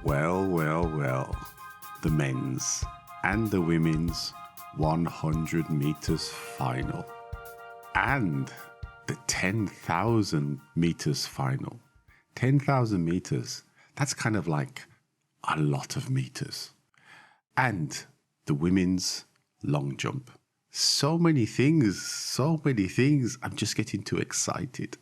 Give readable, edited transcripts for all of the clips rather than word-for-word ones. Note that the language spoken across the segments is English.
Well, well, well. The men's and the women's 100 meters final. And the 10,000 meters final. 10,000 meters, that's kind of like a lot of meters. And the women's long jump. So many things. I'm just getting too excited.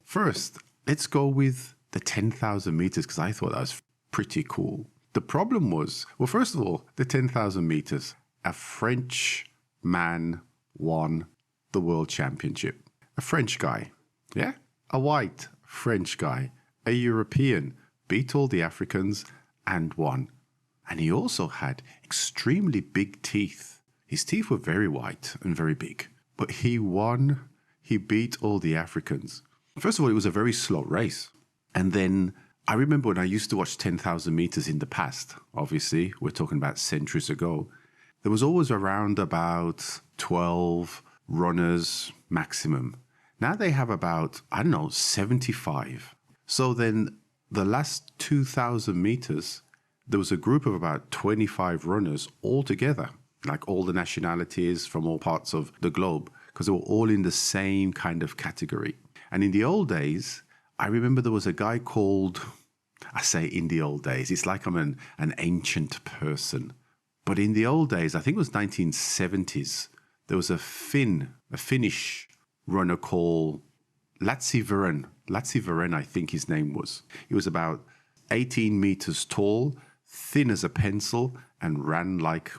First, let's go with the 10,000 meters because I thought that was pretty cool. The problem was, well, first of all, the 10,000 meters, a French man won the world championship. A French guy, yeah? A white French guy, a European, beat all the Africans and won. And he also had extremely big teeth. His teeth were very white and very big. But he won. He beat all the Africans. First of all, it was a very slow race. And then I remember when I used to watch 10,000 meters in the past, obviously, we're talking about centuries ago, there was always around about 12 runners maximum. Now they have about, 75. So then the last 2,000 meters, there was a group of about 25 runners all together, like all the nationalities from all parts of the globe, because they were all in the same kind of category. And in the old days, I remember there was a guy called, I say in the old days, it's like I'm an ancient person. But in the old days, I think it was 1970s, there was a Finnish runner called Latsi Viren. Latsi Viren, I think his name was. He was about 18 meters tall, thin as a pencil, and ran like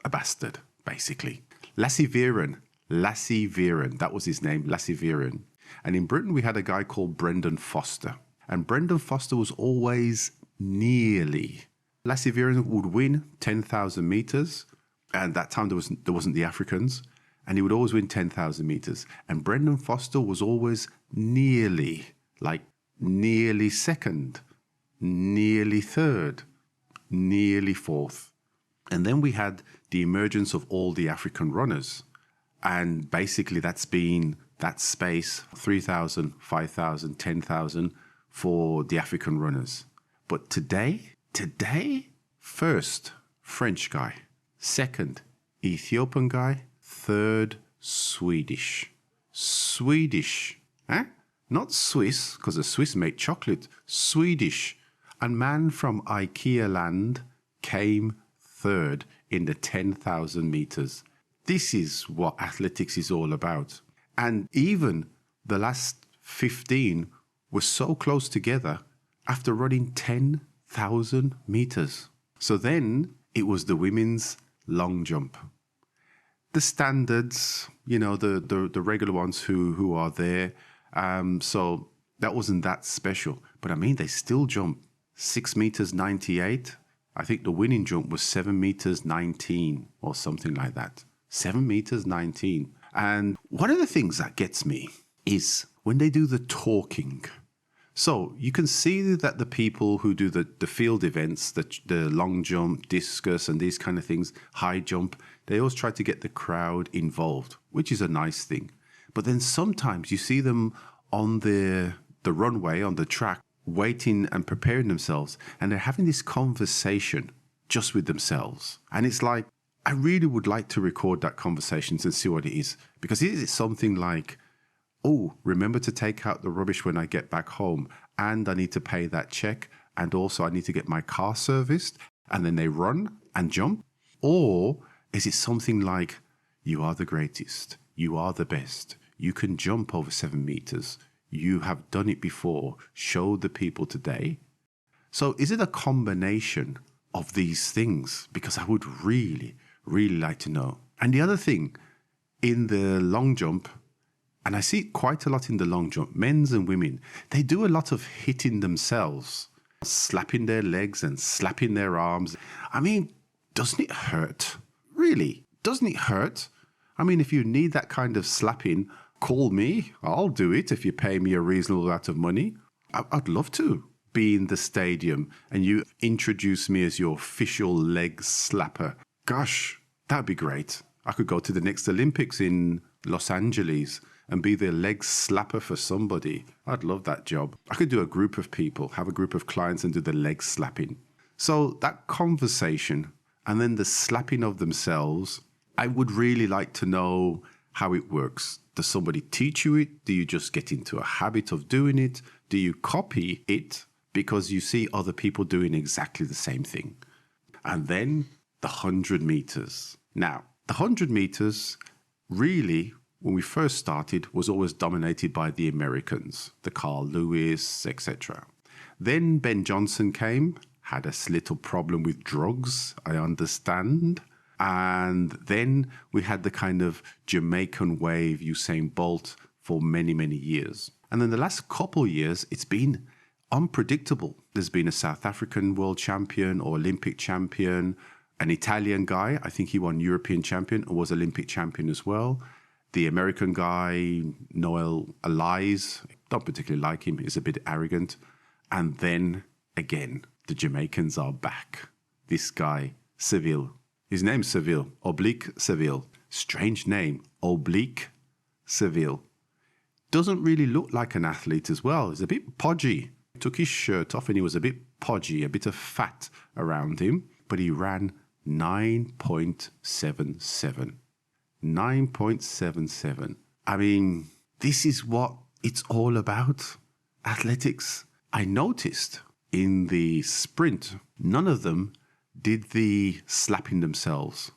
a bastard, basically. Lassie Viren, that was his name, Lassie Viren. And in Britain, we had a guy called Brendan Foster. And Brendan Foster was always nearly. Lassie Viren would win 10,000 meters. And that time there wasn't the Africans. And he would always win 10,000 meters. And Brendan Foster was always nearly, like nearly second, nearly third, nearly fourth. And then we had the emergence of all the African runners. And basically that's been that space, 3,000, 5,000, 10,000 for the African runners. But today, first, French guy. Second, Ethiopian guy. Third, Swedish. Eh? Not Swiss, because the Swiss make chocolate. Swedish. A man from IKEA land came third in the 10,000 meters. This is what athletics is all about. And even the last 15 were so close together after running 10,000 meters. So then it was the women's long jump. The standards, the regular ones who are there. So that wasn't that special. But I mean, they still jump 6 meters 98. I think the winning jump was 7 meters 19 or something like that. 7 meters 19. And one of the things that gets me is when they do the talking. So you can see that the people who do the field events, the long jump, discus and these kind of things, high jump, they always try to get the crowd involved, which is a nice thing. But then sometimes you see them on the runway, on the track, waiting and preparing themselves, and they're having this conversation just with themselves. And it's like, I really would like to record that conversation and see what it is. Because is it something like, oh, remember to take out the rubbish when I get back home, and I need to pay that check, and also I need to get my car serviced, and then they run and jump? Or is it something like, you are the greatest, you are the best, you can jump over 7 meters, you have done it before, show the people today? So is it a combination of these things? Because I would really like to know. And the other thing, in the long jump, and I see it quite a lot in the long jump, men's and women, they do a lot of hitting themselves, slapping their legs and slapping their arms. I mean, doesn't it hurt? Really, doesn't it hurt? I mean, if you need that kind of slapping, call me. I'll do it if you pay me a reasonable amount of money. I'd love to be in the stadium and you introduce me as your official leg slapper. Gosh, that'd be great. I could go to the next Olympics in Los Angeles and be the leg slapper for somebody. I'd love that job. I could do a group of people, have a group of clients and do the leg slapping. So that conversation and then the slapping of themselves, I would really like to know how it works. Does somebody teach you it? Do you just get into a habit of doing it? Do you copy it because you see other people doing exactly the same thing? And then the 100 meters. Now, the 100 meters really, when we first started, was always dominated by the Americans, the Carl Lewis, etc. Then Ben Johnson came, had a little problem with drugs, I understand. And then we had the kind of Jamaican wave, Usain Bolt, for many, many years. And then the last couple years, it's been unpredictable. There's been a South African world champion or Olympic champion, an Italian guy, I think he won European champion and was Olympic champion as well. The American guy, Noel Elias, don't particularly like him, he's a bit arrogant. And then again, the Jamaicans are back. This guy, Seville. His name's Seville, Oblique Seville. Strange name, Oblique Seville. Doesn't really look like an athlete as well. He's a bit podgy. He took his shirt off and he was a bit podgy, a bit of fat around him. But he ran 9.77. 9.77. I mean, this is what it's all about. Athletics. I noticed in the sprint, none of them did the slapping themselves.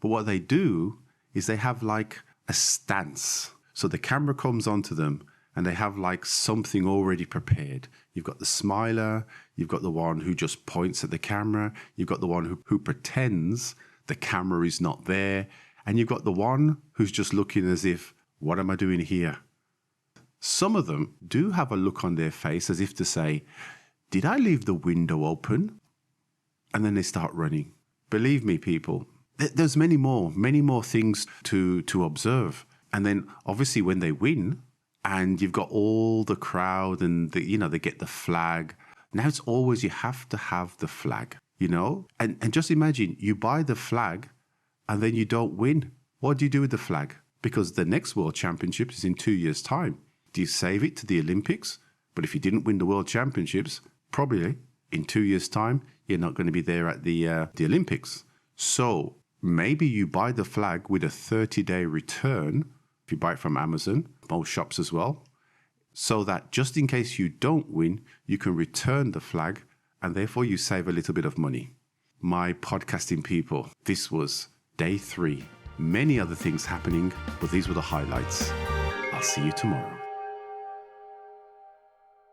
But what they do is they have like a stance. So the camera comes onto them and they have like something already prepared. You've got the smiler, you've got the one who just points at the camera, you've got the one who pretends the camera is not there, and you've got the one who's just looking as if, what am I doing here? Some of them do have a look on their face as if to say, did I leave the window open? And then they start running. Believe me, people, there's many more things to observe. And then obviously when they win and you've got all the crowd and they get the flag. Now it's always you have to have the flag, and just imagine you buy the flag and then you don't win. What do you do with the flag? Because the next World Championships is in 2 years' time. Do you save it to the Olympics? But if you didn't win the World Championships, probably in 2 years' time, you're not going to be there at the Olympics. So maybe you buy the flag with a 30-day return, if you buy it from Amazon, most shops as well, so that just in case you don't win, you can return the flag and therefore you save a little bit of money. My podcasting people, this was day 3. Many other things happening, but these were the highlights. I'll see you tomorrow.